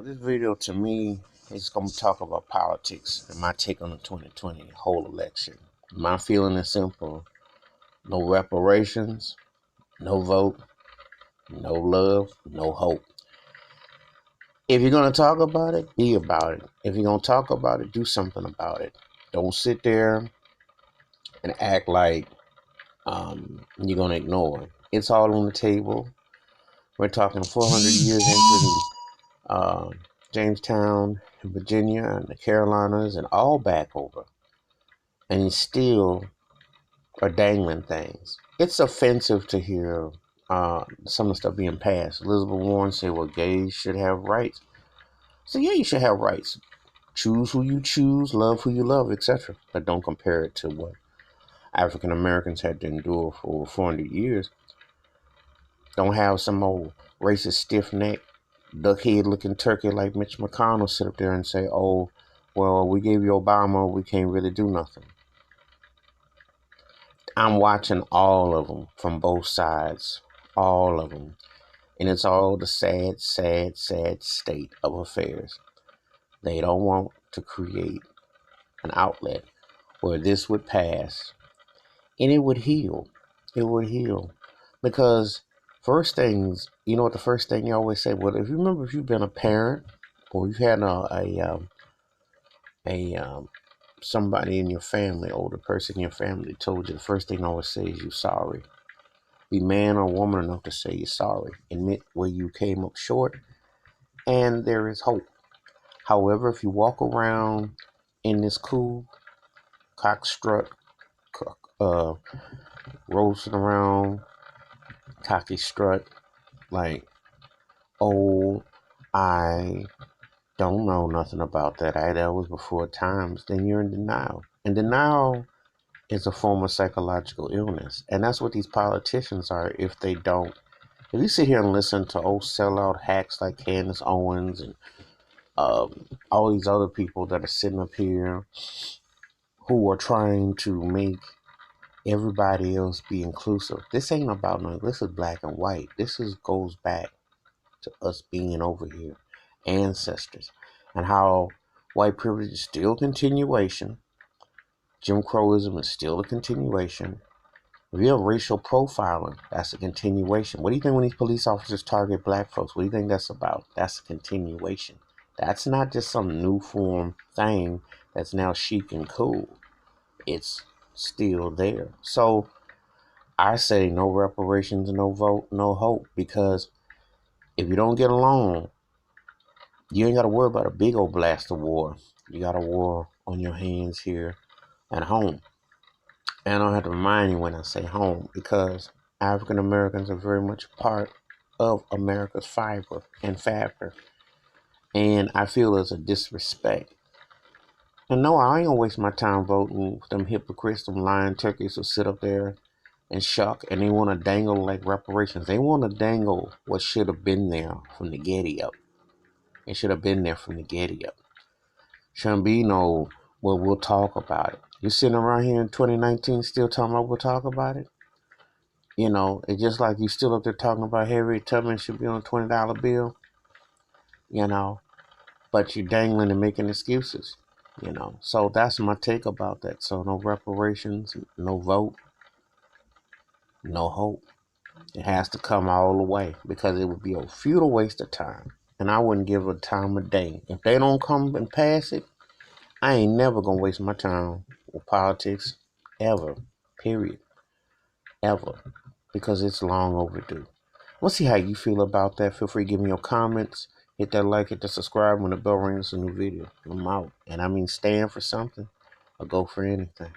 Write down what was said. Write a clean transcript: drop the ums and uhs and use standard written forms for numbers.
This video to me is going to talk about politics and my take on the 2020 whole election. My feeling is simple: no reparations, no vote, no love, no hope. If you're going to talk about it, be about it. If you're going to talk about it, do something about it. Don't sit there and act like you're going to ignore it. It's all on the table. We're talking 400 years into uh, Jamestown, Virginia, and the Carolinas, and all back over. And you still are dangling things. It's offensive to hear some of the stuff being passed. Elizabeth Warren said, well, gays should have rights. So, yeah, you should have rights. Choose who you choose, love who you love, etc. But don't compare it to what African Americans had to endure for over 400 years. Don't have some old racist stiff neck, duckhead looking turkey like Mitch McConnell sit up there and say, oh, well, we gave you Obama, we can't really do nothing. I'm watching all of them from both sides, all of them. And it's all the sad, sad, sad state of affairs. They don't want to create an outlet where this would pass and it would heal. It would heal. Because first things, you know what the first thing you always say? Well, if you remember, if you've been a parent or you've had somebody in your family, older person in your family told you, the first thing I always say is you're sorry. Be man or woman enough to say you're sorry. Admit where you came up short, and there is hope. However, if you walk around in this cool cock strut, uh, roasting around, cocky strut, like, oh, I don't know nothing about that. That was before times. Then you're in denial. And denial is a form of psychological illness. And that's what these politicians are if they don't. If you sit here and listen to old sellout hacks like Candace Owens and all these other people that are sitting up here who are trying to make everybody else be inclusive. This ain't about nothing. This is black and white. Goes back to us being over here, ancestors, and how white privilege is still a continuation. Jim Crowism is still a continuation. Real racial profiling, that's a continuation. What do you think when these police officers target black folks? What do you think that's about? That's a continuation. That's not just some new form thing that's now chic and cool. It's still there. So I say no reparations, no vote, no hope, because if you don't get along, you ain't got to worry about a big old blast of war. You got a war on your hands here at home. And I don't have to remind you when I say home, because African Americans are very much a part of America's fiber and fabric. And I feel there's a disrespect. And no, I ain't gonna waste my time voting with them hypocrites, them lying turkeys who sit up there and shuck, and they want to dangle like reparations. They want to dangle what should have been there from the Getty up. It should have been there from the Getty up. Shouldn't be no, well, we'll talk about it. You sitting around here in 2019 still talking about we'll talk about it? You know, it's just like you still up there talking about Harriet Tubman should be on a $20 bill, you know, but you're dangling and making excuses, you know. So that's my take about that. So no reparations, no vote, no hope. It has to come all the way, because it would be a futile waste of time. And I wouldn't give a time a day. If they don't come and pass it, I ain't never going to waste my time with politics ever, period, ever, because it's long overdue. We'll see how you feel about that. Feel free to give me your comments. Hit that like, hit the subscribe. When the bell rings, a new video. I'm out. And I mean, stand for something or go for anything.